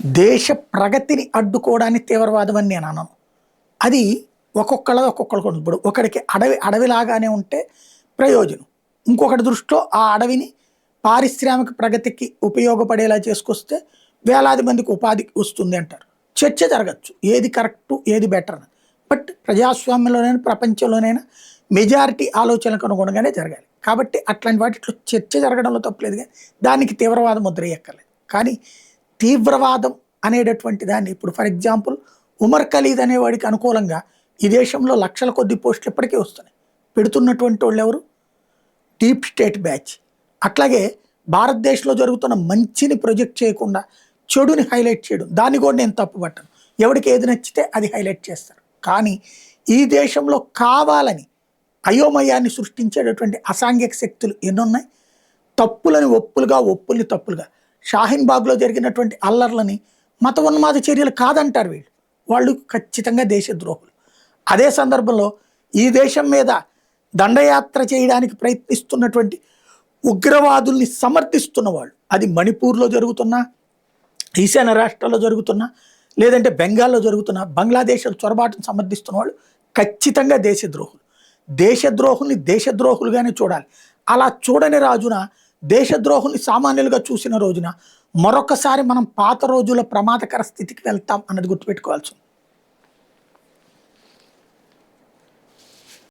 దేశ ప్రగతిని అడ్డుకోవడాన్ని తీవ్రవాదం అని నేను అనను. అది ఒక్కొక్కళ్ళకి ఉంటుంది. ఇప్పుడు ఒకడికి అడవిలాగానే ఉంటే ప్రయోజనం. ఇంకొకటి దృష్టిలో ఆ అడవిని పారిశ్రామిక ప్రగతికి ఉపయోగపడేలా చేసుకొస్తే వేలాది మందికి ఉపాధి వస్తుంది అంటారు. చర్చ జరగచ్చు. ఏది కరెక్టు, ఏది బెటర్ అని. బట్ ప్రజాస్వామ్యంలోనైనా, ప్రపంచంలోనైనా మెజారిటీ ఆలోచనలకు అనుగుణంగానే జరగాలి. కాబట్టి అట్లాంటి వాటిలో చర్చ జరగడంలో తప్పలేదు కానీ దానికి తీవ్రవాదం ముద్ర ఎక్కర్లేదు. కానీ తీవ్రవాదం అనేటటువంటి దాన్ని ఇప్పుడు ఫర్ ఎగ్జాంపుల్ ఉమర్ ఖలీద్ అనేవాడికి అనుకూలంగా ఈ దేశంలో లక్షల కొద్ది పోస్టులు ఇప్పటికే వస్తున్నాయి. పెడుతున్నటువంటి వాళ్ళు ఎవరు? Deep state batch. అట్లాగే భారతదేశంలో జరుగుతున్న మంచిని ప్రొజెక్ట్ చేయకుండా చెడుని హైలైట్ చేయడం, దాన్ని కూడా నేను తప్పుపట్టను. ఎవరికి ఏది నచ్చితే అది హైలైట్ చేస్తారు. కానీ ఈ దేశంలో కావాలని అయోమయాన్ని సృష్టించేటటువంటి అసాంఘిక శక్తులు ఎన్నున్నాయి. తప్పులని ఒప్పులుగా, ఒప్పుల్ని తప్పులుగా. షాహీన్ బాగ్లో జరిగినటువంటి అల్లర్లని మత ఉన్మాద చర్యలు కాదంటారు వీళ్ళు. వాళ్ళు ఖచ్చితంగా దేశద్రోహులు. అదే సందర్భంలో ఈ దేశం మీద దండయాత్ర చేయడానికి ప్రయత్నిస్తున్నటువంటి ఉగ్రవాదుల్ని సమర్థిస్తున్న వాళ్ళు, అది మణిపూర్లో జరుగుతున్నా, ఈశాన్య రాష్ట్రాల్లో జరుగుతున్నా, లేదంటే బెంగాల్లో జరుగుతున్నా, బంగ్లాదేశ్ చొరబాటును సమర్థిస్తున్న వాళ్ళు ఖచ్చితంగా దేశద్రోహులు. దేశద్రోహుల్ని దేశద్రోహులుగానే చూడాలి. అలా చూడని రాజున, దేశద్రోహుల్ని సామాన్యులుగా చూసిన రోజున మరొకసారి మనం పాత రోజుల ప్రమాదకర స్థితికి వెళ్తాం అన్నది గుర్తుపెట్టుకోవాల్సి ఉంది.